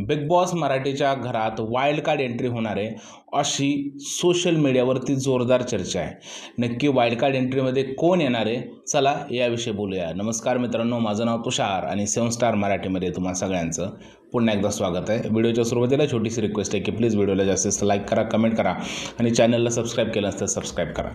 Big boss मराठीच्या घरात wild card entry होणार आहे अशी सोशल मीडियावरती जोरदार चर्चा आहे। नक्की वाईल्ड कार्ड एंट्रीमध्ये कोण येणार आहे, चला याविषयी बोलूया। नमस्कार मित्रांनो, माझं नाव तुषार आणि 7 स्टार मराठीमध्ये तुम्हा सगळ्यांचं पुन्हा एकदा स्वागत आहे। व्हिडिओच्या सुरुवातीला छोटीशी रिक्वेस्ट आहे की प्लीज व्हिडिओला जास्तीत लाईक करा, कमेंट करा आणि चॅनलला सबस्क्राईब केलं नसेल तर सबस्क्राईब करा।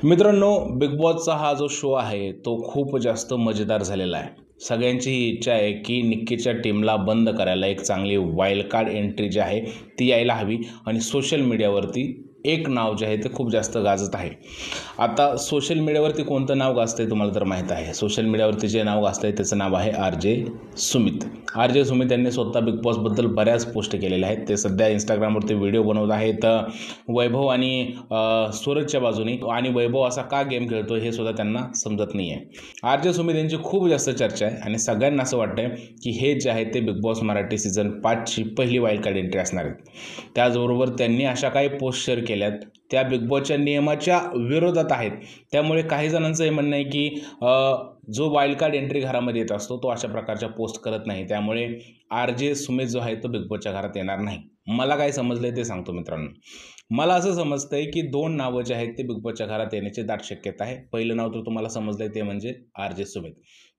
मित्रांनो, बिग बॉसचा हा जो शो आहे तो खूप जास्त मजेदार झालेला आहे। सगळ्यांची ही इच्छा आहे की निक्कीच्या टीमला बंद करायला एक चांगली वाईल्ड कार्ड एंट्री जी आहे ती यायला हवी आणि सोशल मीडियावरती एक नाव जे आहे ते खूप जास्त गाजत आहे। आता सोशल मीडियावरती कोणतं नाव गाजतंय तुम्हाला तर माहीत आहे। सोशल मीडियावरती जे नाव गाजतंय त्याचं नाव आहे RJ सुमित। RJ सुमित यांनी स्वतः बिग बॉसबद्दल बऱ्याच पोस्ट केलेल्या आहेत। ते सध्या इंस्टाग्रामवरती व्हिडिओ बनवत आहेत वैभव आणि सूरजच्या बाजूने, आणि वैभव असा का गेम खेळतो हे सुद्धा त्यांना समजत नाही आहे। RJ सुमित यांची खूप जास्त चर्चा आहे आणि सगळ्यांना असं वाटतंय की हे जे आहे ते बिग बॉस मराठी सीझन 5 ची पहिली वाईल्ड कार्ड एंट्री असणार आहे। त्याचबरोबर त्यांनी अशा काही पोस्ट शेअर केल्यात त्या बिग बॉसच्या नियमाच्या विरोधात आहेत। त्यामुळे काही जणांचं हे म्हणणं आहे की जो वाईल्ड कार्ड एंट्री घरामध्ये येत असतो तो अशा प्रकारच्या पोस्ट करत नाही, त्यामुळे RJ सुमित जो आहे तो बिग बॉसच्या घरात येणार नाही। मला काय समजलंय ते सांगतो मित्रांनो। मला असं समजतंय की दोन नावं जे आहेत ते बिग बॉसच्या घरात येण्याची दाट शक्यता आहे। पहिलं नाव तर तुम्हाला समजलंय ते म्हणजे RJ सुमित।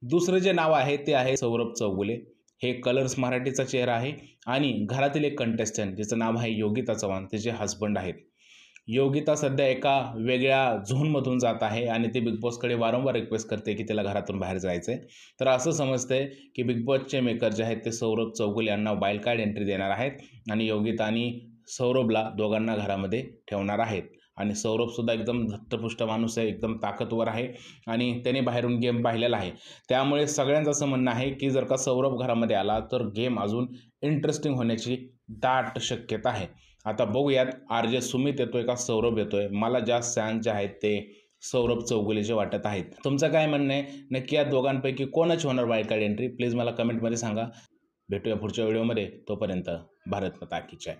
दुसरं जे नाव आहे ते आहे सौरभ चौगुले। हे कलर्स मराठीचा चेहरा आहे आणि घरातील एक कंटेस्टंट ज्याचं नाव आहे योगिता चव्हाण, त्याचे हसबंड आहेत। योगिता सध्या एका वेगळ्या झोनमधून जात आहे आणि ते बिग बॉसकडे वारंवार रिक्वेस्ट करते की त्याला घरातून बाहेर जायचं आहे। तर असं समजतंय की बिग बॉसचे मेकर जे आहेत ते सौरभ चौगुले यांना वाईल्ड कार्ड एंट्री देणार आहेत आणि योगिता आणि सौरभला दोघांना घरामध्ये ठेवणार आहेत। आणि सौरभसुद्धा एकदम धष्टपुष्ट माणूस आहे, एकदम ताकदवर आहे आणि त्याने बाहेरून गेम पाहिलेला आहे। त्यामुळे सगळ्यांचं असं म्हणणं आहे की जर का सौरभ घरामध्ये आला तर गेम अजून इंटरेस्टिंग होण्याची दाट शक्यता आहे। आता बघूयात RJ सुमित येतोय का सौरभ येतोय। मला जास्त चान्स जे आहेत ते सौरभ चौगुलेचे वाटत आहेत। तुमचं काय म्हणणं आहे, नक्की या दोघांपैकी कोणाची होणार वाईल्ड कार्ड एंट्री प्लीज मला कमेंटमध्ये सांगा। भेटूया पुढच्या व्हिडिओमध्ये, तोपर्यंत भारत माता की जय।